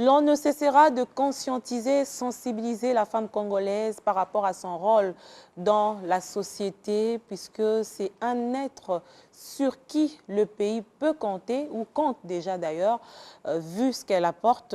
l'on ne cessera de conscientiser, sensibiliser la femme congolaise par rapport à son rôle dans la société, puisque c'est un être sur qui le pays peut compter, ou compte déjà d'ailleurs, vu ce qu'elle apporte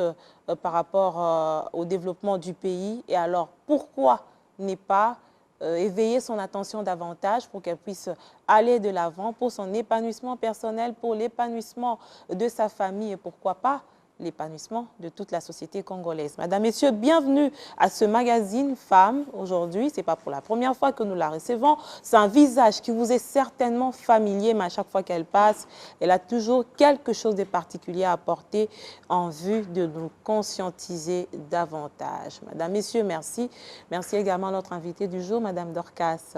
par rapport au développement du pays. Et alors, pourquoi ne pas éveiller son attention davantage pour qu'elle puisse aller de l'avant pour son épanouissement personnel, pour l'épanouissement de sa famille et pourquoi pas l'épanouissement de toute la société congolaise. Madame, Messieurs, bienvenue à ce magazine Femmes. Aujourd'hui, ce n'est pas pour la première fois que nous la recevons. C'est un visage qui vous est certainement familier, mais à chaque fois qu'elle passe, elle a toujours quelque chose de particulier à apporter en vue de nous conscientiser davantage. Madame, Messieurs, merci. Merci également à notre invitée du jour, Madame Dorcas.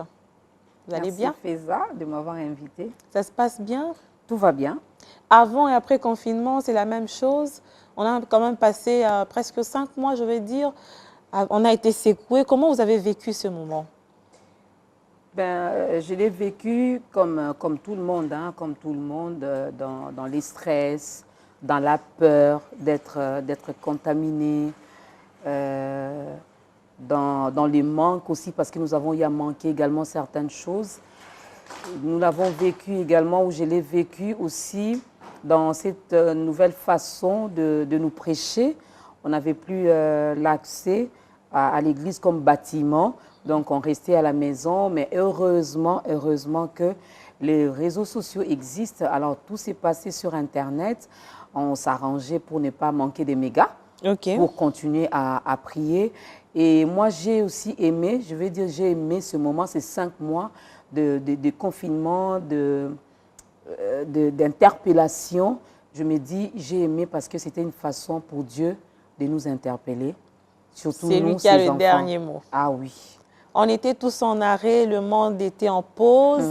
Vous allez bien? Merci Feza de m'avoir invitée. Ça se passe bien? Tout va bien. Avant et après confinement, c'est la même chose. On a quand même passé presque 5 mois, je vais dire. On a été secoués. Comment vous avez vécu ce moment? Je l'ai vécu comme tout le monde, hein, comme tout le monde, dans les stress, dans la peur d'être contaminé, dans les manques aussi, parce que nous avons eu à manquer également certaines choses. Nous l'avons vécu également, ou je l'ai vécu aussi, dans cette nouvelle façon de nous prêcher. On n'avait plus l'accès à l'église comme bâtiment, donc on restait à la maison, mais heureusement que les réseaux sociaux existent. Alors tout s'est passé sur Internet, on s'arrangeait pour ne pas manquer des mégas, pour continuer à prier. Et moi j'ai aussi aimé, je vais dire j'ai aimé ce moment, ces 5 mois de confinement, d'interpellation. Je me dis, j'ai aimé parce que c'était une façon pour Dieu de nous interpeller. Surtout c'est lui qui a le dernier mot. Ah oui. On était tous en arrêt, le monde était en pause.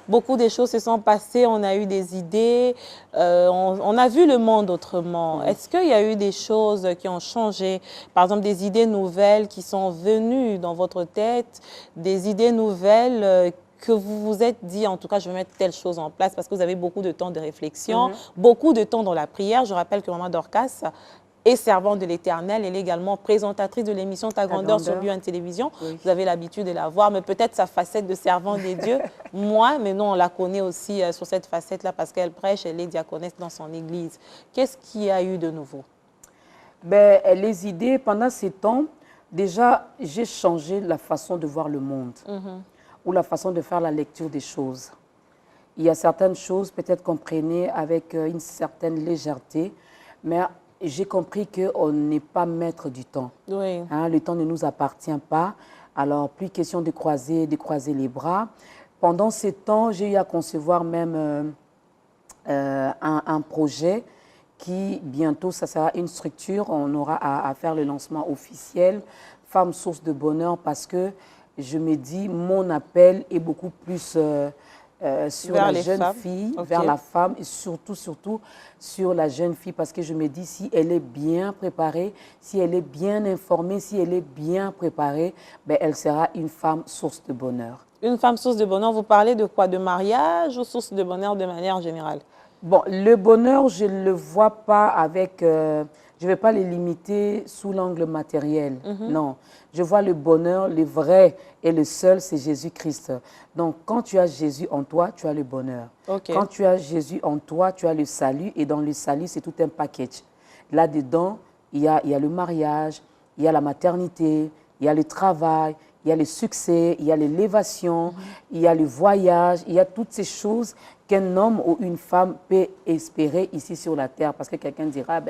Beaucoup de choses se sont passées, on a eu des idées, on a vu le monde autrement. Est-ce qu'il y a eu des choses qui ont changé? Par exemple, des idées nouvelles qui sont venues dans votre tête, des idées nouvelles que vous vous êtes dit, en tout cas, je vais mettre telle chose en place parce que vous avez beaucoup de temps de réflexion, beaucoup de temps dans la prière. Je rappelle que Maman Dorcas est servante de l'Éternel. Elle est également présentatrice de l'émission Ta Grandeur sur Bio1 Télévision. Vous avez l'habitude de la voir, mais peut-être sa facette de servante des dieux. Moi, mais non, on la connaît aussi sur cette facette-là parce qu'elle prêche, elle est diaconesse dans son église. Qu'est-ce qu'il y a eu de nouveau? Les idées, pendant ces temps, déjà, j'ai changé la façon de voir le monde. Ou la façon de faire la lecture des choses. Il y a certaines choses, peut-être qu'on prenait avec une certaine légèreté, mais j'ai compris qu'on n'est pas maître du temps. Hein, le temps ne nous appartient pas, alors plus question de croiser les bras. Pendant ces temps, j'ai eu à concevoir même un projet qui, bientôt, ça sera une structure, on aura à faire le lancement officiel, Femmes Source de Bonheur, parce que je me dis, mon appel est beaucoup plus sur la jeune fille, vers la femme et surtout sur la jeune fille parce que je me dis, si elle est bien préparée, si elle est bien informée, si elle est bien préparée, elle sera une femme source de bonheur. Une femme source de bonheur, vous parlez de quoi? De mariage ou source de bonheur de manière générale? Bon, le bonheur, je ne le vois pas avec... je ne vais pas les limiter sous l'angle matériel. Non, je vois le bonheur, le vrai et le seul, c'est Jésus-Christ. Donc, quand tu as Jésus en toi, tu as le bonheur. Quand tu as Jésus en toi, tu as le salut. Et dans le salut, c'est tout un package. Là-dedans, il y a le mariage, il y a la maternité, il y a le travail, il y a le succès, il y a l'élévation, il y a le voyage, il y a toutes ces choses qu'un homme ou une femme peut espérer ici sur la terre. Parce que quelqu'un dira,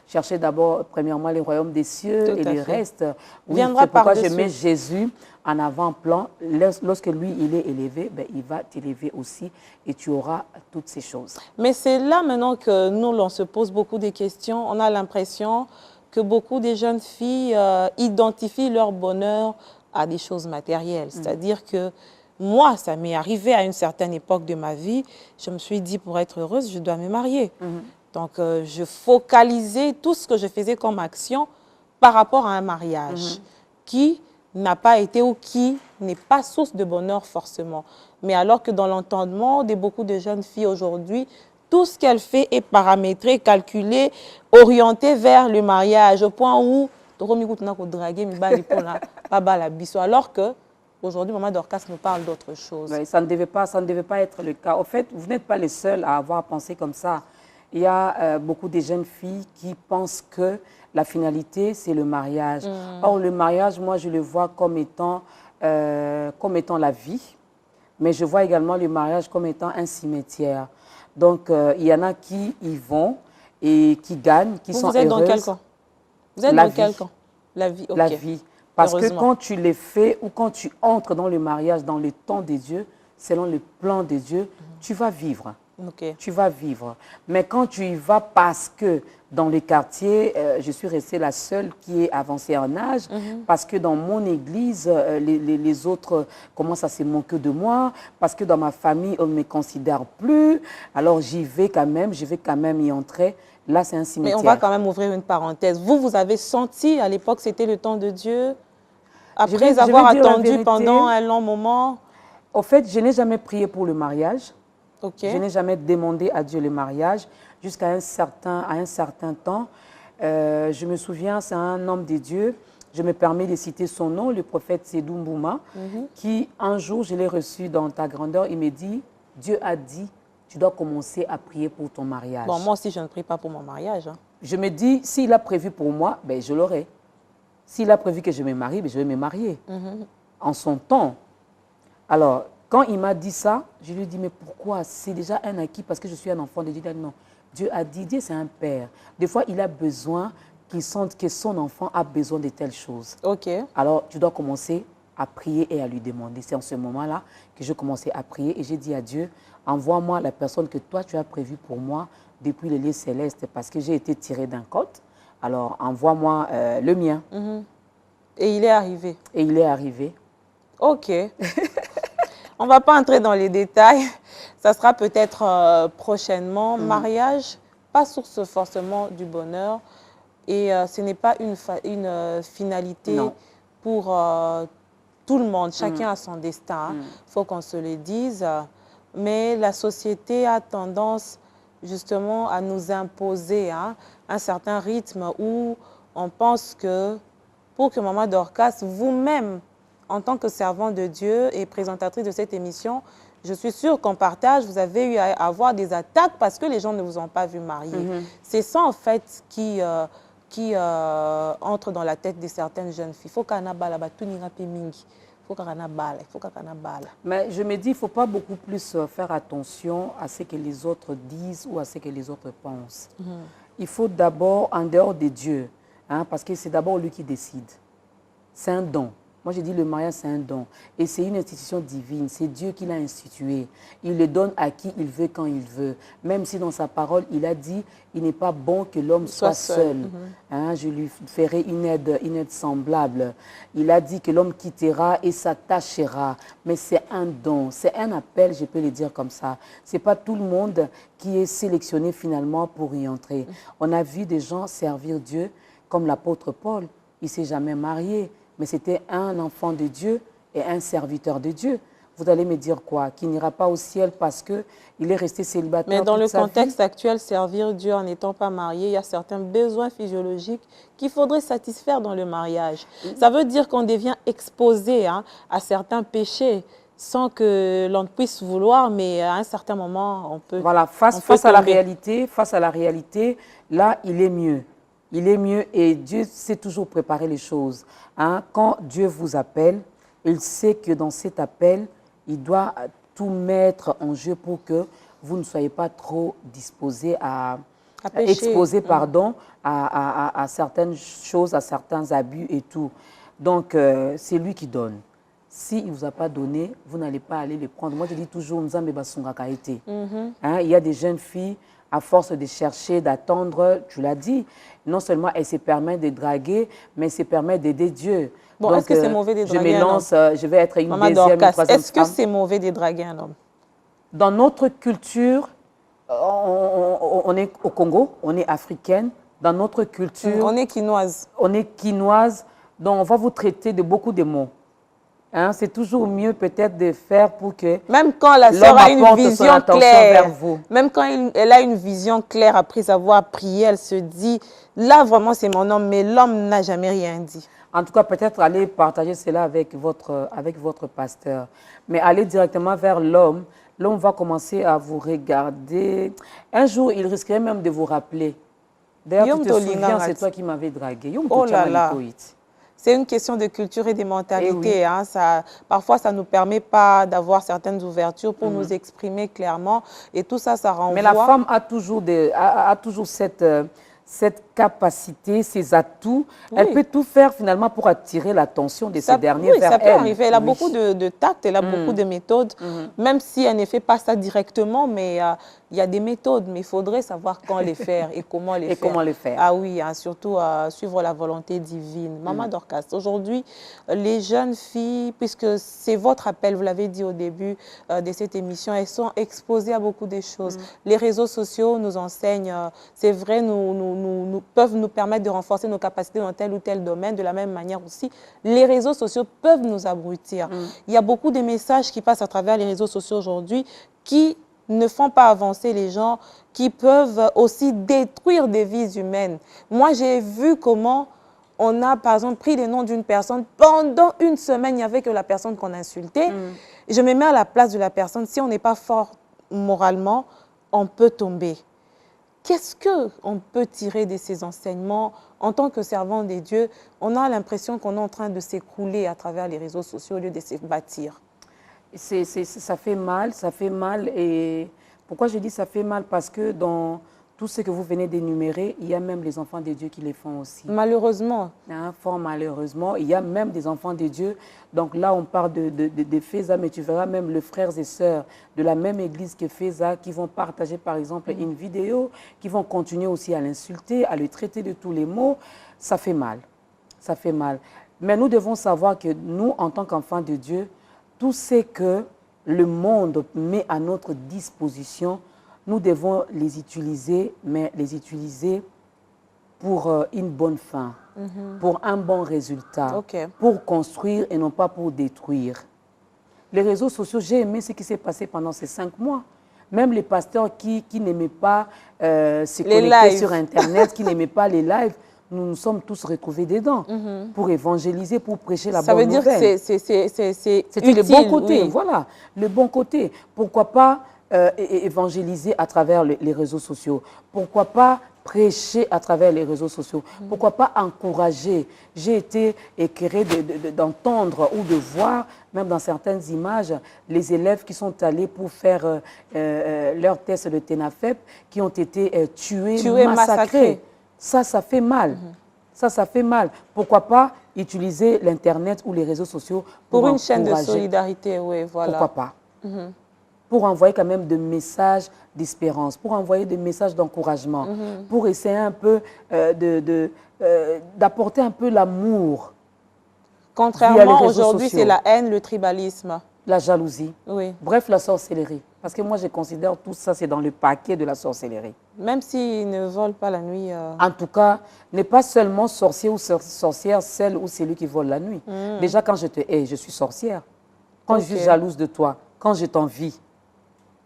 cherchez d'abord, premièrement, le royaume des cieux et le reste. Oui, c'est pourquoi je mets Jésus en avant-plan. Lorsque lui, il est élevé, il va t'élever aussi et tu auras toutes ces choses. Mais c'est là maintenant que nous, on se pose beaucoup de questions. On a l'impression que beaucoup de jeunes filles identifient leur bonheur à des choses matérielles. C'est-à-dire que moi, ça m'est arrivé à une certaine époque de ma vie. Je me suis dit, pour être heureuse, je dois me marier. Donc, je focalisais tout ce que je faisais comme action par rapport à un mariage qui n'a pas été ou qui n'est pas source de bonheur forcément. Mais alors que dans l'entendement de beaucoup de jeunes filles aujourd'hui, tout ce qu'elle fait est paramétré, calculé, orienté vers le mariage, au point où alors que aujourd'hui, Maman Dorcas nous parle d'autre chose. Oui, ça ne devait pas être le cas. En fait, vous n'êtes pas les seuls à avoir pensé comme ça. Il y a beaucoup de jeunes filles qui pensent que la finalité, c'est le mariage. Or, le mariage, moi, je le vois comme étant la vie, mais je vois également le mariage comme étant un cimetière. Donc, il y en a qui y vont et qui gagnent, qui sont heureuses. Vous êtes dans quel camp? Vous êtes dans quel camp? La vie, ok. La vie. Parce que quand tu les fais ou quand tu entres dans le mariage, dans le temps de Dieu, selon le plan de Dieu, tu vas vivre. Okay. Tu vas vivre. Mais quand tu y vas parce que dans les quartiers, je suis restée la seule qui est avancée en âge, parce que dans mon église, les autres commencent à se moquer de moi, parce que dans ma famille, on ne me considère plus. Alors j'y vais quand même, je vais quand même y entrer. Là, c'est un cimetière. Mais on va quand même ouvrir une parenthèse. Vous avez senti à l'époque c'était le temps de Dieu? Après avoir attendu pendant un long moment? Au fait, je n'ai jamais prié pour le mariage. Okay. Je n'ai jamais demandé à Dieu le mariage jusqu'à un certain temps. Je me souviens, c'est un homme de Dieu. Je me permets de citer son nom, le prophète Sédou Mbouma, qui un jour, je l'ai reçu dans ta grandeur, il me dit, Dieu a dit, tu dois commencer à prier pour ton mariage. Bon, moi aussi, je ne prie pas pour mon mariage. Hein. Je me dis, s'il a prévu pour moi, ben, je l'aurai. S'il a prévu que je me marie, ben, je vais me marier. En son temps. Alors, quand il m'a dit ça, je lui ai dit, mais pourquoi? C'est déjà un acquis parce que je suis un enfant de Dieu. Non, Dieu a dit, Dieu c'est un père. Des fois, il a besoin qu'il sente que son enfant a besoin de telles choses. Okay. Alors, tu dois commencer à prier et à lui demander. C'est en ce moment-là que je commençais à prier et j'ai dit à Dieu, envoie-moi la personne que toi, tu as prévue pour moi depuis les lieux célestes parce que j'ai été tirée d'un côte. Alors, envoie-moi le mien. Et il est arrivé? Et il est arrivé. OK. On ne va pas entrer dans les détails. Ça sera peut-être prochainement. Mariage, pas source forcément du bonheur. Et ce n'est pas une finalité pour tout le monde. Chacun a son destin. Il faut qu'on se le dise. Mais la société a tendance justement à nous imposer un certain rythme où on pense que pour que Maman Dorcas, vous-même, en tant que servante de Dieu et présentatrice de cette émission, je suis sûre qu'en partage, vous avez eu à avoir des attaques parce que les gens ne vous ont pas vu marier. C'est ça, en fait, qui entre dans la tête de certaines jeunes filles. Il faut qu'on Mais je me dis, il ne faut pas beaucoup plus faire attention à ce que les autres disent ou à ce que les autres pensent. Il faut d'abord, en dehors de Dieu, parce que c'est d'abord lui qui décide. C'est un don. Moi, je dis le mariage, c'est un don. Et c'est une institution divine. C'est Dieu qui l'a institué. Il le donne à qui il veut, quand il veut. Même si dans sa parole, il a dit, il n'est pas bon que l'homme soit seul. Je lui ferai une aide semblable. Il a dit que l'homme quittera et s'attachera. Mais c'est un don. C'est un appel, je peux le dire comme ça. Ce n'est pas tout le monde qui est sélectionné finalement pour y entrer. On a vu des gens servir Dieu comme l'apôtre Paul. Il ne s'est jamais marié. Mais c'était un enfant de Dieu et un serviteur de Dieu. Vous allez me dire quoi? Qu'il n'ira pas au ciel parce qu'il est resté célibataire. Mais dans le contexte vie? actuel, servir Dieu en n'étant pas marié, il y a certains besoins physiologiques qu'il faudrait satisfaire dans le mariage. Ça veut dire qu'on devient exposé à certains péchés sans que l'on puisse vouloir, mais à un certain moment, on peut... Voilà, face à la réalité, là, il est mieux. Il est mieux et Dieu sait toujours préparer les choses. Quand Dieu vous appelle, il sait que dans cet appel, il doit tout mettre en jeu pour que vous ne soyez pas trop disposés exposés à certaines choses, à certains abus et tout. Donc, c'est lui qui donne. S'il ne vous a pas donné, vous n'allez pas aller le prendre. Moi, je dis toujours, il y a des jeunes filles, à force de chercher, d'attendre, tu l'as dit, non seulement elle se permet de draguer, mais elle se permet d'aider Dieu. Bon, est-ce que c'est mauvais de draguer un homme? Je vais être une deuxième, une troisième femme. Est-ce que c'est mauvais de draguer un homme? Dans notre culture, on est au Congo, on est africaine. Dans notre culture... On est quinoise. On est quinoise, donc on va vous traiter de beaucoup de mots. Hein, c'est toujours mieux peut-être de faire pour que même quand la sœur a une vision claire, même quand elle a une vision claire après avoir prié, elle se dit, là vraiment c'est mon homme, mais l'homme n'a jamais rien dit. En tout cas, peut-être aller partager cela avec votre pasteur. Mais aller directement vers l'homme, l'homme va commencer à vous regarder. Un jour, il risquerait même de vous rappeler. D'ailleurs, tu te souviens, c'est toi qui m'avais dragué. Oh là là. C'est une question de culture et de mentalité. Oui. Hein. Parfois, ça ne nous permet pas d'avoir certaines ouvertures pour nous exprimer clairement. Et tout ça, ça renvoie... Mais la femme a toujours cette capacité, ses atouts. Oui. Elle peut tout faire finalement pour attirer l'attention de ces derniers vers elle. Oui, ça peut arriver. Elle a beaucoup de tact, elle a beaucoup de méthodes, même si elle ne fait pas ça directement, mais il y a des méthodes, mais il faudrait savoir quand les faire et comment les faire. Ah oui, hein, surtout suivre la volonté divine. Maman Dorcas, aujourd'hui, les jeunes filles, puisque c'est votre appel, vous l'avez dit au début de cette émission, elles sont exposées à beaucoup de choses. Les réseaux sociaux nous enseignent, c'est vrai, peuvent nous permettre de renforcer nos capacités dans tel ou tel domaine. De la même manière aussi, les réseaux sociaux peuvent nous abrutir. Il y a beaucoup de messages qui passent à travers les réseaux sociaux aujourd'hui qui ne font pas avancer les gens, qui peuvent aussi détruire des vies humaines. Moi, j'ai vu comment on a, par exemple, pris les noms d'une personne. Pendant une semaine, il n'y avait que la personne qu'on insultait. Je me mets à la place de la personne. Si on n'est pas fort moralement, on peut tomber. Qu'est-ce qu'on peut tirer de ces enseignements en tant que servant des dieux? On a l'impression qu'on est en train de s'écrouler à travers les réseaux sociaux au lieu de se bâtir. Ça fait mal. Et pourquoi je dis ça fait mal? Parce que dans tout ce que vous venez d'énumérer, il y a même les enfants de Dieu qui les font aussi. Malheureusement. Hein, fort malheureusement. Il y a même des enfants de Dieu. Donc là, on parle de Feza, mais tu verras même les frères et sœurs de la même église que Feza qui vont partager, par exemple, une vidéo, qui vont continuer aussi à l'insulter, à le traiter de tous les mots. Ça fait mal. Ça fait mal. Mais nous devons savoir que nous, en tant qu'enfants de Dieu, tout ce que le monde met à notre disposition, nous devons les utiliser, mais les utiliser pour une bonne fin, pour un bon résultat, pour construire et non pas pour détruire. Les réseaux sociaux, j'ai aimé ce qui s'est passé pendant ces 5 mois. Même les pasteurs qui n'aimaient pas se connecter sur Internet, qui n'aimaient pas les lives, nous nous sommes tous retrouvés dedans pour évangéliser, pour prêcher la bonne nouvelle. Ça veut dire que c'est utile. Le bon côté, voilà, le bon côté. Pourquoi pas évangéliser à travers les réseaux sociaux? Pourquoi pas prêcher à travers les réseaux sociaux? Pourquoi pas encourager? J'ai été éclairée d'entendre ou de voir, même dans certaines images, les élèves qui sont allés pour faire leur test de TENAFEP, qui ont été tués, massacrés. Ça fait mal. Ça fait mal. Pourquoi pas utiliser l'Internet ou les réseaux sociaux pour une chaîne de solidarité, oui, voilà. Pourquoi pas? Pour envoyer quand même des messages d'espérance, pour envoyer des messages d'encouragement, pour essayer un peu d'apporter un peu l'amour. Contrairement, aujourd'hui, c'est la haine, le tribalisme. La jalousie. Oui. Bref, la sorcellerie. Parce que moi, je considère tout ça, c'est dans le paquet de la sorcellerie. Même s'ils ne volent pas la nuit. En tout cas, n'est pas seulement sorcier ou sorcière, celle ou celui qui vole la nuit. Déjà, quand je te hais, je suis sorcière. Quand je suis jalouse de toi, quand je t'envie,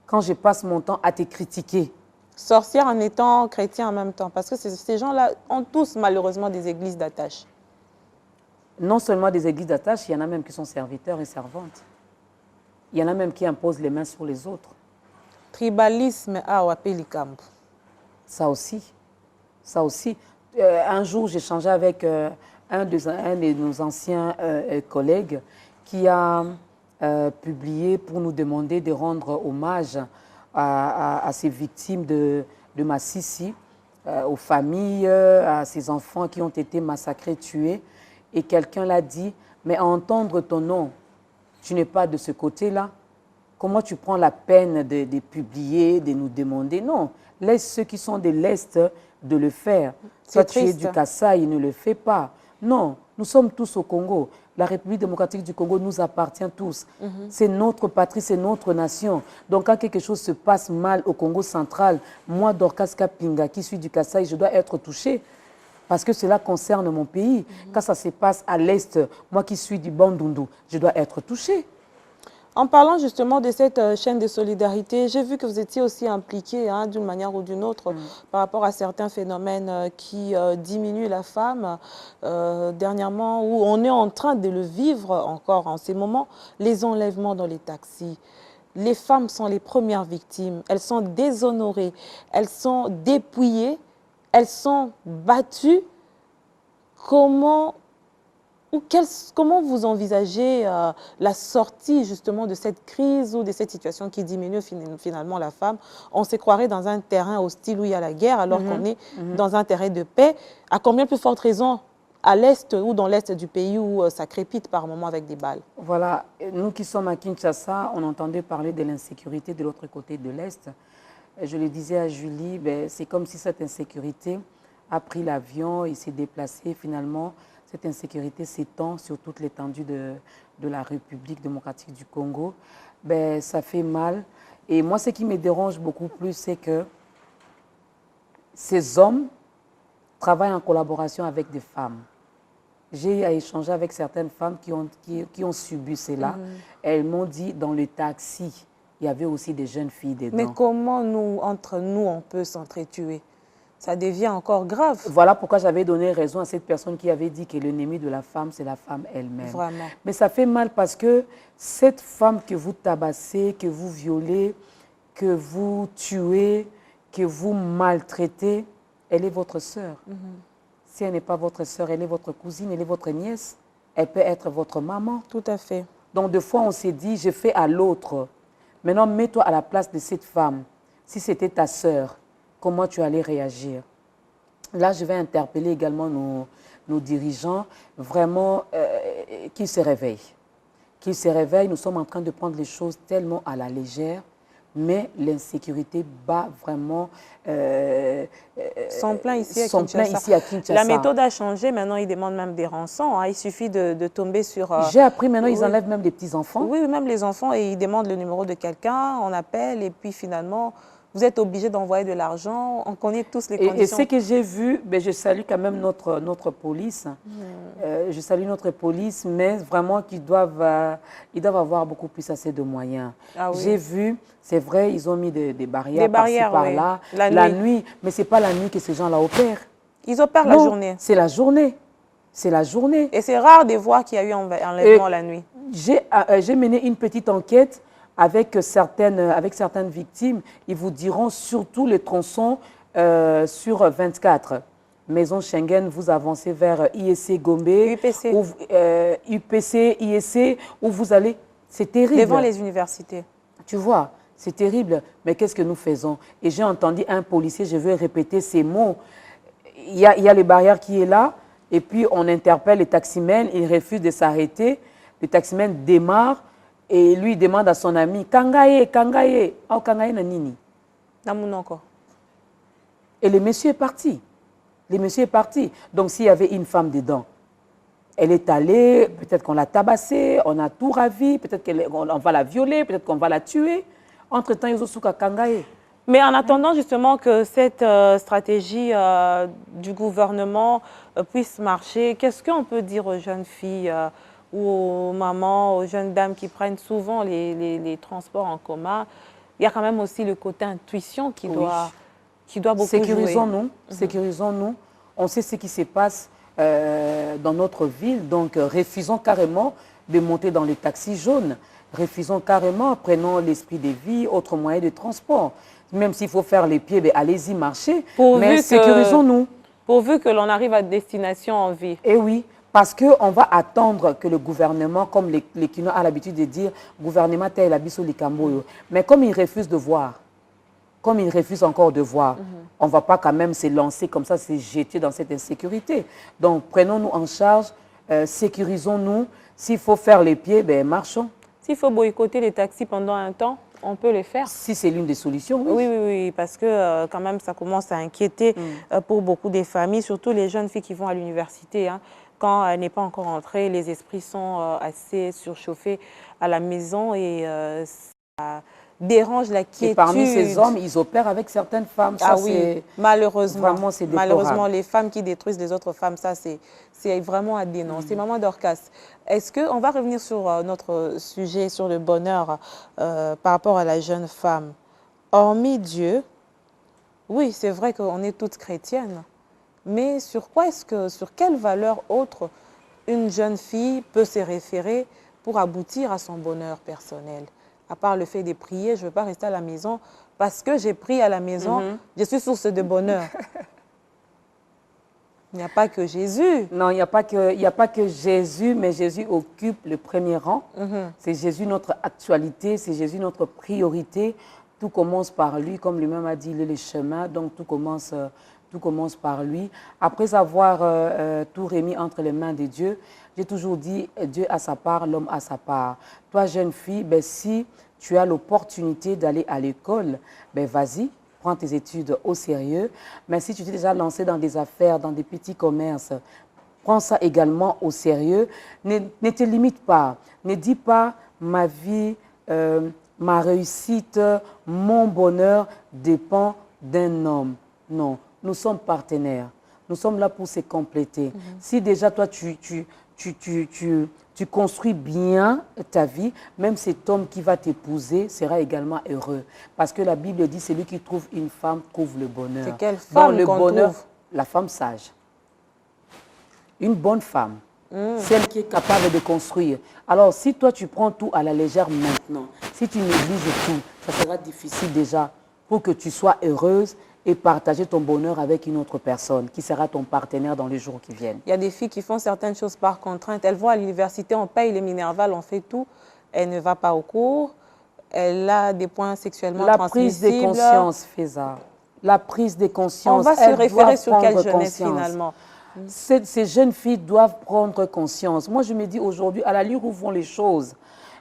quand je passe mon temps à te critiquer. Sorcière en étant chrétien en même temps. Parce que ces gens-là ont tous malheureusement des églises d'attache. Non seulement des églises d'attache, il y en a même qui sont serviteurs et servantes. Il y en a même qui imposent les mains sur les autres. Tribalisme à Wapelikamp. Ça aussi. Ça aussi. Un jour, j'ai échangé avec un de nos anciens collègues qui a publié pour nous demander de rendre hommage à ces victimes de Massissi, aux familles, à ces enfants qui ont été massacrés, tués. Et quelqu'un l'a dit, mais à entendre ton nom, tu n'es pas de ce côté-là. Comment tu prends la peine de publier, de nous demander? Non, laisse ceux qui sont de l'Est de le faire. Toi, tu es du Kasaï, ne le fais pas. Non, nous sommes tous au Congo. La République démocratique du Congo nous appartient tous. C'est notre patrie, c'est notre nation. Donc, quand quelque chose se passe mal au Congo central, moi, Dorcas Kapinga, qui suis du Kasaï, je dois être touchée. Parce que cela concerne mon pays. Quand ça se passe à l'Est, moi qui suis du Bandundu, je dois être touchée. En parlant justement de cette chaîne de solidarité, j'ai vu que vous étiez aussi impliqué d'une manière ou d'une autre par rapport à certains phénomènes qui diminuent la femme dernièrement, où on est en train de le vivre encore en ces moments, les enlèvements dans les taxis. Les femmes sont les premières victimes, elles sont déshonorées, elles sont dépouillées, elles sont battues. Comment vous envisagez la sortie justement de cette crise ou de cette situation qui diminue finalement la femme? On se croirait dans un terrain hostile où il y a la guerre alors qu'on est dans un terrain de paix. À combien plus forte raison à l'est ou dans l'est du pays où ça crépite par moments avec des balles? Voilà, nous qui sommes à Kinshasa, on entendait parler de l'insécurité de l'autre côté de l'Est. Je le disais à Julie, c'est comme si cette insécurité a pris l'avion et s'est déplacée finalement. Cette insécurité s'étend sur toute l'étendue de la République démocratique du Congo. Ça fait mal. Et moi, ce qui me dérange beaucoup plus, c'est que ces hommes travaillent en collaboration avec des femmes. J'ai eu à échanger avec certaines femmes qui ont subi cela. Elles m'ont dit, dans le taxi, il y avait aussi des jeunes filles dedans. Mais comment entre nous, on peut s'entretuer? Ça devient encore grave. Voilà pourquoi j'avais donné raison à cette personne qui avait dit que l'ennemi de la femme, c'est la femme elle-même. Vraiment. Mais ça fait mal parce que cette femme que vous tabassez, que vous violez, que vous tuez, que vous maltraitez, elle est votre sœur. Si elle n'est pas votre sœur, elle est votre cousine, elle est votre nièce. Elle peut être votre maman. Tout à fait. Donc, des fois, on s'est dit, je fais à l'autre. Maintenant, mets-toi à la place de cette femme. Si c'était ta sœur, comment tu allais réagir? Là, je vais interpeller également nos dirigeants, vraiment, qu'ils se réveillent. Qu'ils se réveillent. Nous sommes en train de prendre les choses tellement à la légère, mais l'insécurité bat vraiment son plein ici à Kinshasa. La méthode a changé. Maintenant, ils demandent même des rançons. Il suffit de tomber sur... J'ai appris maintenant, ils enlèvent même des petits-enfants. Oui, même les enfants, et ils demandent le numéro de quelqu'un, on appelle, et puis finalement... Vous êtes obligé d'envoyer de l'argent, on connaît tous les conditions. Et ce que j'ai vu, je salue quand même notre police. Je salue notre police, mais vraiment ils doivent avoir beaucoup plus assez de moyens. Ah oui. J'ai vu, c'est vrai, ils ont mis des barrières par-là. Oui. La nuit, mais ce n'est pas la nuit que ces gens-là opèrent. Ils opèrent la journée. C'est la journée. C'est la journée. Et c'est rare de voir qu'il y a eu enlèvement la nuit. J'ai mené une petite enquête avec certaines victimes. Ils vous diront surtout les tronçons sur 24. Maison Schengen, vous avancez vers IEC Gombe, UPC. UPC, IEC, où vous allez, c'est terrible. Devant les universités. Tu vois, c'est terrible. Mais qu'est-ce que nous faisons? Et j'ai entendu un policier, je vais répéter ces mots. Il y a les barrières qui est là, et puis on interpelle les taximens, ils refusent de s'arrêter. Les taximens démarrent, et lui demande à son ami, Kangaye, Kangaye, oh Kangaye nanini. Et le monsieur est parti. Le monsieur est parti. Donc s'il y avait une femme dedans, elle est allée, peut-être qu'on l'a tabassée, on a tout ravi, peut-être qu'on va la violer, peut-être qu'on va la tuer. Entre-temps, ils ont souka Kangaye. Mais en attendant justement que cette stratégie du gouvernement puisse marcher, qu'est-ce qu'on peut dire aux jeunes filles ou aux mamans, aux jeunes dames qui prennent souvent les transports en commun? Il y a quand même aussi le côté intuition qui doit beaucoup Sécurisons-nous, sécurisons-nous. On sait ce qui se passe dans notre ville, donc refusons carrément de monter dans les taxis jaunes. Refusons carrément, prenons l'esprit des vies, autres moyens de transport. Même s'il faut faire les pieds, allez-y, marchez, mais sécurisons-nous. Pourvu que l'on arrive à destination en vie. Eh oui, parce qu'on va attendre que le gouvernement, comme les Kino a l'habitude de dire, gouvernement tel abisso likamboyo. Mais comme ils refusent de voir, comme ils refusent encore de voir, on ne va pas quand même se lancer comme ça, se jeter dans cette insécurité. Donc, prenons-nous en charge, sécurisons-nous. S'il faut faire les pieds, marchons. S'il faut boycotter les taxis pendant un temps, on peut le faire. Si c'est l'une des solutions, oui. Oui, parce que quand même, ça commence à inquiéter pour beaucoup des familles, surtout les jeunes filles qui vont à l'université. Quand elle n'est pas encore entrée, les esprits sont assez surchauffés à la maison et dérange la quiétude. Et parmi ces hommes, ils opèrent avec certaines femmes. Ah ça, oui, malheureusement. Vraiment, c'est déplorable. Malheureusement, les femmes qui détruisent les autres femmes, ça, c'est vraiment à dénoncer. Maman Dorcas, est-ce qu'on va revenir sur notre sujet, sur le bonheur par rapport à la jeune femme. Hormis Dieu, oui, c'est vrai qu'on est toutes chrétiennes, mais sur quelle valeur autre une jeune fille peut se référer pour aboutir à son bonheur personnel? À part le fait de prier, je ne veux pas rester à la maison parce que j'ai prié à la maison, je suis source de bonheur. Il n'y a pas que Jésus. Non, il n'y a pas que Jésus, mais Jésus occupe le premier rang. C'est Jésus notre actualité, c'est Jésus notre priorité. Tout commence par lui, comme lui-même a dit, il est le chemin, donc tout commence par lui. Après avoir tout remis entre les mains de Dieu, j'ai toujours dit, Dieu a sa part, l'homme a sa part. Toi, jeune fille, ben, si tu as l'opportunité d'aller à l'école, ben, vas-y, prends tes études au sérieux. Mais si tu t'es déjà lancé dans des affaires, dans des petits commerces, prends ça également au sérieux. Ne te limite pas. Ne dis pas, ma vie, ma réussite, mon bonheur dépend d'un homme. Non. Nous sommes partenaires. Nous sommes là pour se compléter. Si déjà toi, tu construis bien ta vie, même cet homme qui va t'épouser sera également heureux. Parce que la Bible dit, celui qui trouve une femme trouve le bonheur. C'est quelle femme le bonheur, trouve? La femme sage. Une bonne femme. Celle qui est capable de construire. Alors, si toi, tu prends tout à la légère maintenant, si tu négliges tout, ça sera difficile déjà pour que tu sois heureuse et partager ton bonheur avec une autre personne qui sera ton partenaire dans les jours qui viennent. Il y a des filles qui font certaines choses par contrainte. Elles vont à l'université, on paye les Minerval, on fait tout. Elle ne va pas au cours. Elle a des points sexuellement transmissibles. La prise de conscience, Feza. La prise de conscience. On va se référer sur quelle jeunesse finalement? Ces jeunes filles doivent prendre conscience. Moi, je me dis aujourd'hui, à l'allure où vont les choses,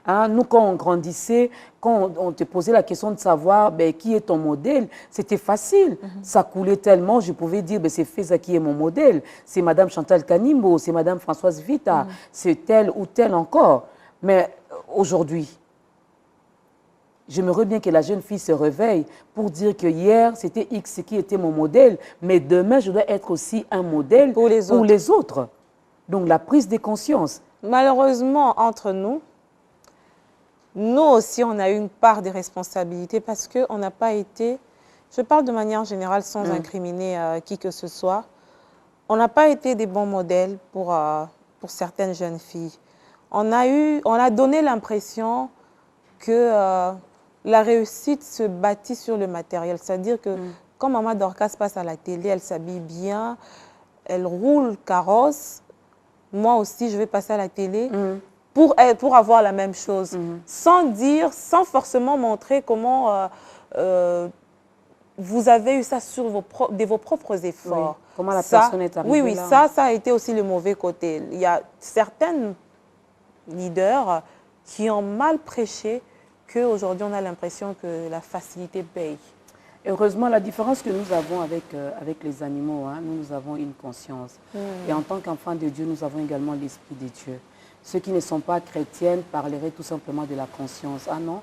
hein, nous, quand on grandissait, quand on te posait la question de savoir ben, qui est ton modèle, c'était facile. Ça coulait tellement, je pouvais dire ben, c'est Feza qui est mon modèle, c'est Madame Chantal Kanimbo, c'est Madame Françoise Vita, c'est telle ou telle encore. Mais aujourd'hui, j'aimerais bien que la jeune fille se réveille pour dire que hier, c'était X qui était mon modèle, mais demain, je dois être aussi un modèle pour les autres. Donc, la prise de conscience. Malheureusement, entre nous, nous aussi, on a eu une part des responsabilités parce qu'on n'a pas été, je parle de manière générale sans incriminer qui que ce soit, on n'a pas été des bons modèles pour certaines jeunes filles. On a donné l'impression que la réussite se bâtit sur le matériel. C'est-à-dire que quand Maman Dorcas passe à la télé, elle s'habille bien, elle roule carrosse. Moi aussi, je vais passer à la télé pour avoir la même chose. Sans forcément montrer comment vous avez eu ça sur de vos propres efforts. Oui. Comment la personne est arrivée oui, là. Ça a été aussi le mauvais côté. Il y a certaines leaders qui ont mal prêché qu'aujourd'hui, on a l'impression que la facilité paye. Heureusement, la différence que nous avons avec les animaux, hein, nous avons une conscience. Et en tant qu'enfants de Dieu, nous avons également l'Esprit de Dieu. Ceux qui ne sont pas chrétiennes parleraient tout simplement de la conscience. Ah non,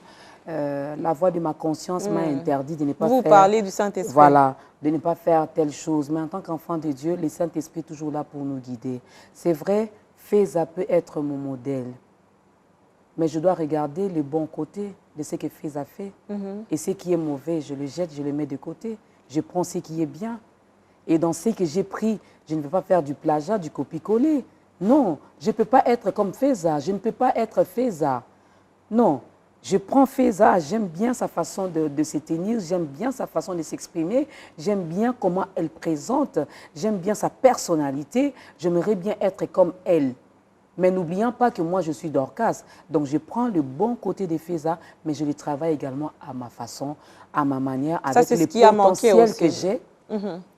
la voix de ma conscience m'a interdit de ne pas faire... Vous parlez du Saint-Esprit. Voilà, de ne pas faire telle chose. Mais en tant qu'enfant de Dieu, le Saint-Esprit est toujours là pour nous guider. C'est vrai, Feza peut être mon modèle. Mais je dois regarder le bon côté de ce que Feza fait. Et ce qui est mauvais, je le jette, je le mets de côté. Je prends ce qui est bien. Et dans ce que j'ai pris, je ne veux pas faire du plagiat, du copier-coller. Non, je ne peux pas être comme Feza. Je ne peux pas être Feza. Non, je prends Feza, j'aime bien sa façon de se tenir, j'aime bien sa façon de s'exprimer, j'aime bien comment elle présente, j'aime bien sa personnalité. J'aimerais bien être comme elle. Mais n'oublions pas que moi, je suis Dorcas. Donc, je prends le bon côté de Feza, mais je le travaille également à ma façon, à ma manière, avec le potentiel que j'ai,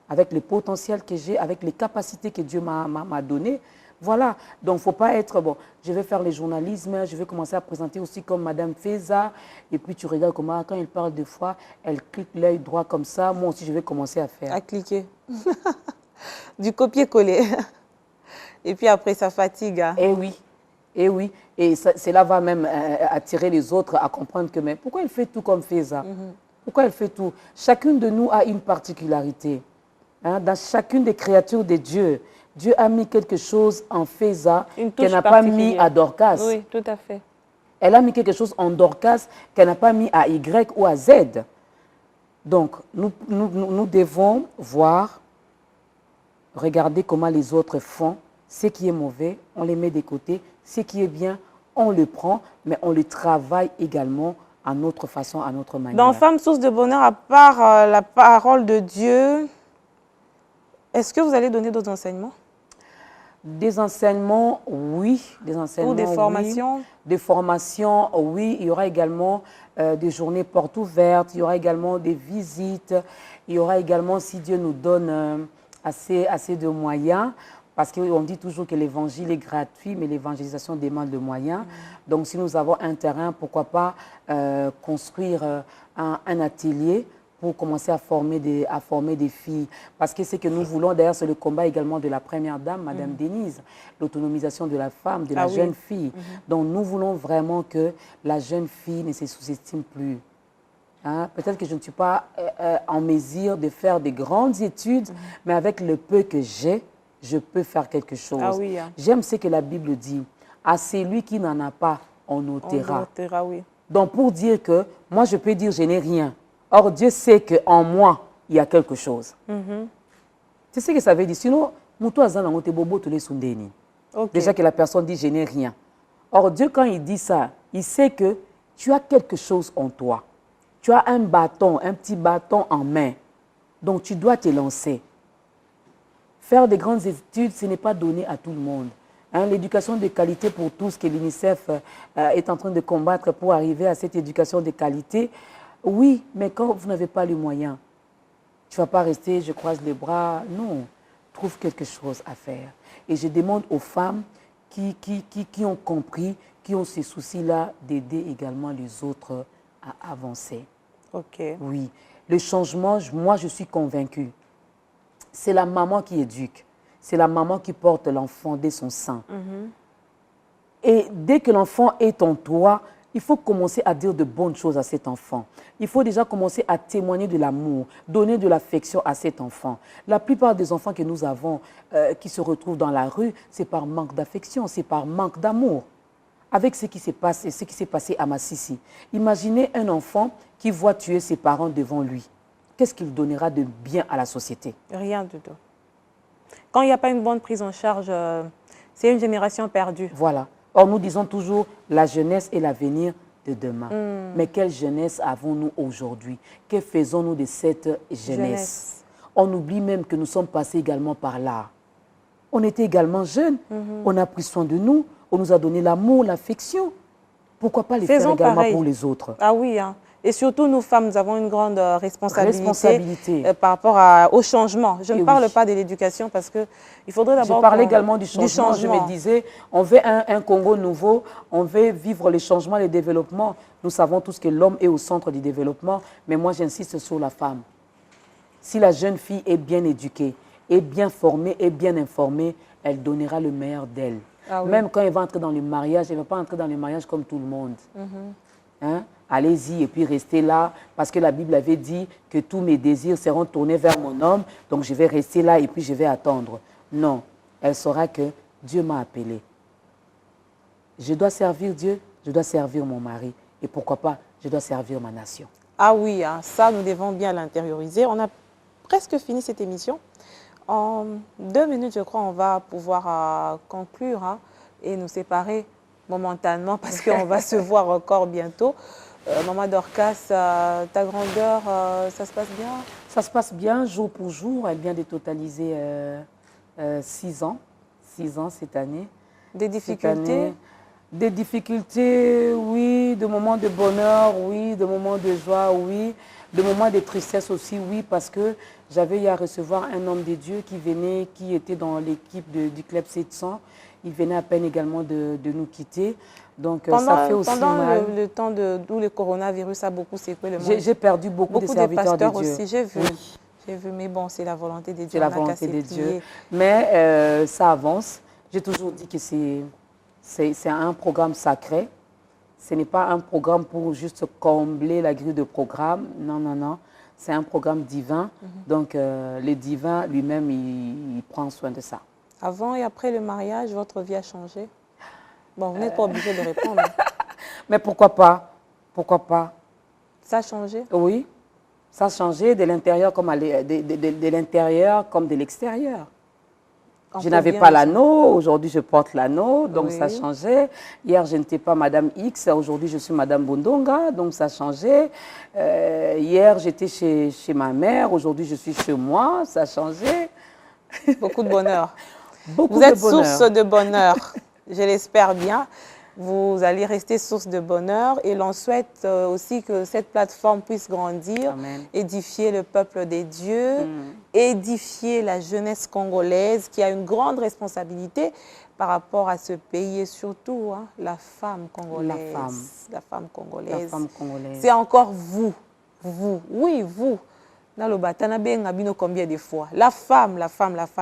avec le potentiel que j'ai, avec les capacités que Dieu m'a données. Voilà. Donc, il ne faut pas être, bon, je vais faire le journalisme, je vais commencer à présenter aussi comme Madame Feza. Et puis, tu regardes comment, quand elle parle de fois, elle clique l'œil droit comme ça. Moi aussi, je vais commencer à faire. À cliquer. Du copier-coller. Et puis après, ça fatigue. Hein. Eh oui. Et oui, et cela va même attirer les autres à comprendre que, mais pourquoi elle fait tout comme Feza? Pourquoi elle fait tout? Chacune de nous a une particularité. Hein? Dans chacune des créatures de Dieu, Dieu a mis quelque chose en Feza qu'elle n'a pas mis à Dorcas. Oui, tout à fait. Elle a mis quelque chose en Dorcas qu'elle n'a pas mis à Y ou à Z. Donc, nous devons voir, regarder comment les autres font. Ce qui est mauvais, on les met de côté. Ce qui est bien, on le prend, mais on le travaille également à notre façon, à notre manière. Dans Femme, source de bonheur, à part la parole de Dieu, est-ce que vous allez donner d'autres enseignements? Des enseignements, oui. Des enseignements, ou des formations? Oui. Des formations, oui. Il y aura également des journées portes ouvertes. Il y aura également des visites. Il y aura également, si Dieu nous donne assez de moyens, parce qu'on dit toujours que l'évangile est gratuit, mais l'évangélisation demande de moyens. Donc, si nous avons un terrain, pourquoi pas construire un atelier pour commencer à former des filles. Parce que ce que nous voulons, d'ailleurs, c'est le combat également de la première dame, Madame Denise, l'autonomisation de la femme, de la jeune fille. Donc, nous voulons vraiment que la jeune fille ne se sous-estime plus. Hein? Peut-être que je ne suis pas en mesure de faire de grandes études, mais avec le peu que j'ai, je peux faire quelque chose. Ah oui, hein. J'aime ce que la Bible dit. À celui qui n'en a pas, on ôtera. On ôtera, oui. Donc, pour dire que moi, je peux dire je n'ai rien. Or, Dieu sait qu'en moi, il y a quelque chose. C'est ce que ça veut dire. Sinon, déjà que la personne dit je n'ai rien. Or, Dieu, quand il dit ça, il sait que tu as quelque chose en toi. Tu as un bâton, un petit bâton en main. Donc, tu dois te lancer. Faire des grandes études, ce n'est pas donné à tout le monde. Hein, l'éducation de qualité pour tous que l'UNICEF est en train de combattre pour arriver à cette éducation de qualité, oui, mais quand vous n'avez pas les moyens, tu ne vas pas rester, je croise les bras. Non, trouve quelque chose à faire. Et je demande aux femmes qui ont compris, qui ont ces soucis-là, d'aider également les autres à avancer. Ok. Oui, le changement, moi je suis convaincue. C'est la maman qui éduque. C'est la maman qui porte l'enfant dès son sein. Et dès que l'enfant est en toi, il faut commencer à dire de bonnes choses à cet enfant. Il faut déjà commencer à témoigner de l'amour, donner de l'affection à cet enfant. La plupart des enfants que nous avons qui se retrouvent dans la rue, c'est par manque d'affection, c'est par manque d'amour. Avec ce qui s'est passé à Massissi. Imaginez un enfant qui voit tuer ses parents devant lui. Qu'est-ce qu'il donnera de bien à la société? Rien du tout. Quand il n'y a pas une bonne prise en charge, c'est une génération perdue. Voilà. Or, nous disons toujours, la jeunesse est l'avenir de demain. Mais quelle jeunesse avons-nous aujourd'hui? Que faisons-nous de cette jeunesse? On oublie même que nous sommes passés également par là. On était également jeunes. On a pris soin de nous. On nous a donné l'amour, l'affection. Pourquoi pas les faire également pareil pour les autres? Ah oui, hein. Et surtout, nous femmes, nous avons une grande responsabilité par rapport au changement. Je ne parle pas de l'éducation parce qu'il faudrait d'abord... Je parlais également du changement. Je me disais, on veut un Congo nouveau, on veut vivre les changements, les développements. Nous savons tous que l'homme est au centre du développement, mais moi j'insiste sur la femme. Si la jeune fille est bien éduquée, est bien formée, est bien informée, elle donnera le meilleur d'elle. Ah oui. Même quand elle va entrer dans le mariage, elle ne va pas entrer dans le mariage comme tout le monde. Hein? Allez-y et puis restez là, parce que la Bible avait dit que tous mes désirs seront tournés vers mon homme, donc je vais rester là et puis je vais attendre. Non, elle saura que Dieu m'a appelé. Je dois servir Dieu, je dois servir mon mari, et pourquoi pas, je dois servir ma nation. Ah oui, hein, ça nous devons bien l'intérioriser. On a presque fini cette émission. En 2 minutes, je crois, on va pouvoir conclure hein, et nous séparer momentanément parce qu'on va se voir encore bientôt. Maman Dorcas, ta grandeur, ça se passe bien? Ça se passe bien, jour pour jour. Elle vient de totaliser 6 ans. 6 ans cette année. Des difficultés? Des difficultés, oui. De moments de bonheur, oui. De moments de joie, oui. De moments de tristesse aussi, oui. Parce que j'avais eu à recevoir un homme de Dieu qui était dans l'équipe du Club 700. Il venait à peine également de nous quitter. Donc, ça fait aussi mal. Le temps d'où le coronavirus a beaucoup secoué le monde. J'ai perdu beaucoup de serviteurs de Dieu. Aussi, j'ai vu. Oui. J'ai vu, mais bon, c'est la volonté de Dieu. C'est la volonté de Dieu. Mais ça avance. J'ai toujours dit que C'est un programme sacré. Ce n'est pas un programme pour juste combler la grille de programme. Non, non, non. C'est un programme divin. Donc, le divin lui-même, il prend soin de ça. Avant et après le mariage, votre vie a changé? Bon, vous n'êtes pas obligé de répondre. Mais pourquoi pas? Pourquoi pas? Ça a changé? Oui. Ça a changé de l'intérieur comme de l'intérieur comme de l'extérieur. Je n'avais pas l'anneau, aujourd'hui je porte l'anneau, donc ça a changé. Hier, je n'étais pas Madame X, aujourd'hui je suis Madame Bondonga, donc ça a changé. Hier, j'étais chez ma mère, aujourd'hui je suis chez moi, ça a changé. Beaucoup de bonheur. Beaucoup Vous de êtes bonheur. source de bonheur, je l'espère bien. Vous allez rester source de bonheur et l'on souhaite aussi que cette plateforme puisse grandir, Amen. édifier le peuple des dieux, édifier la jeunesse congolaise qui a une grande responsabilité par rapport à ce pays et surtout la femme congolaise. La femme congolaise. La femme congolaise. C'est encore vous, oui, vous. Combien de fois? La femme,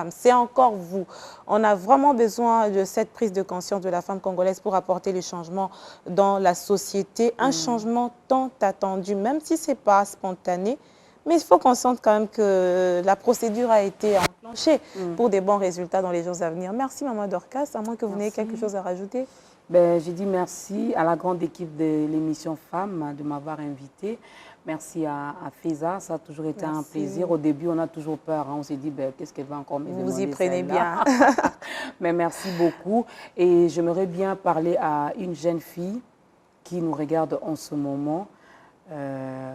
c'est encore vous. On a vraiment besoin de cette prise de conscience de la femme congolaise pour apporter le changement dans la société. Un changement tant attendu, même si ce n'est pas spontané. Mais il faut qu'on sente quand même que la procédure a été enclenchée pour des bons résultats dans les jours à venir. Merci Maman Dorcas, à moins que vous n'ayez quelque chose à rajouter. Ben, je dis merci à la grande équipe de l'émission Femmes de m'avoir invitée. Merci à Feza, ça a toujours été un plaisir. Au début, on a toujours peur. On s'est dit, ben, qu'est-ce qu'elle va encore me demander? Vous y prenez bien. Mais merci beaucoup. Et j'aimerais bien parler à une jeune fille qui nous regarde en ce moment.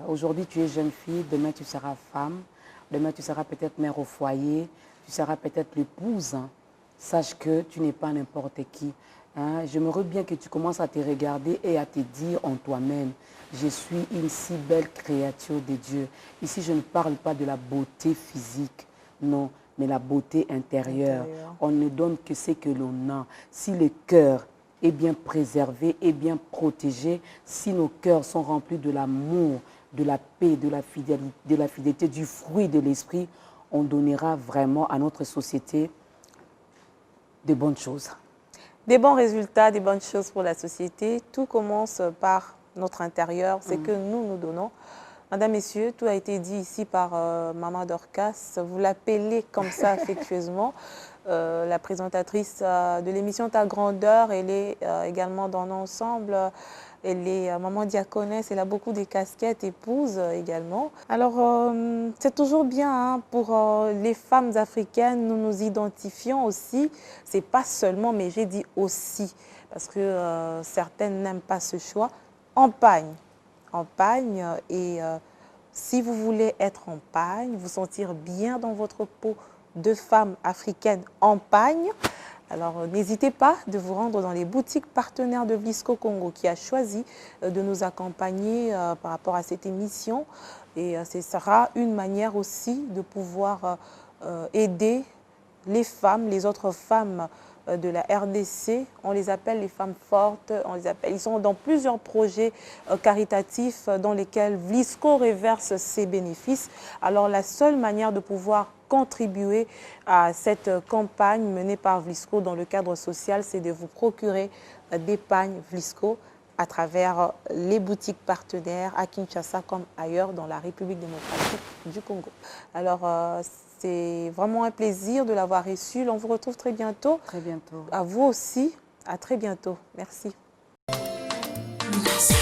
Aujourd'hui, tu es jeune fille, demain, tu seras femme. Demain, tu seras peut-être mère au foyer. Tu seras peut-être l'épouse. Sache que tu n'es pas n'importe qui. J'aimerais bien que tu commences à te regarder et à te dire en toi-même, je suis une si belle créature de Dieu. Ici, je ne parle pas de la beauté physique, non, mais la beauté intérieure. On ne donne que ce que l'on a. Si le cœur est bien préservé, est bien protégé, si nos cœurs sont remplis de l'amour, de la paix, de la fidélité, du fruit de l'esprit, on donnera vraiment à notre société de bonnes choses. Des bons résultats, des bonnes choses pour la société. Tout commence par notre intérieur, c'est que nous donnons. Madame, Messieurs, tout a été dit ici par Maman Dorcas. Vous l'appelez comme ça affectueusement. La présentatrice de l'émission Ta Grandeur, elle est également dans l'ensemble. Elle est maman diaconesse, elle a beaucoup de casquettes, épouse également. Alors, c'est toujours bien pour les femmes africaines, nous nous identifions aussi. C'est pas seulement, mais j'ai dit aussi, parce que certaines n'aiment pas ce choix. En pagne. Et si vous voulez être en pagne, vous sentir bien dans votre peau de femme africaine en pagne, alors n'hésitez pas de vous rendre dans les boutiques partenaires de Vlisco Congo qui a choisi de nous accompagner par rapport à cette émission. Et ce sera une manière aussi de pouvoir aider les femmes, les autres femmes de la RDC, on les appelle les femmes fortes, ils sont dans plusieurs projets caritatifs dans lesquels Vlisco reverse ses bénéfices. Alors la seule manière de pouvoir contribuer à cette campagne menée par Vlisco dans le cadre social, c'est de vous procurer des pagnes Vlisco à travers les boutiques partenaires à Kinshasa comme ailleurs dans la République démocratique du Congo. Alors, c'est vraiment un plaisir de l'avoir reçu. On vous retrouve très bientôt. Très bientôt. À vous aussi. À très bientôt. Merci. Merci.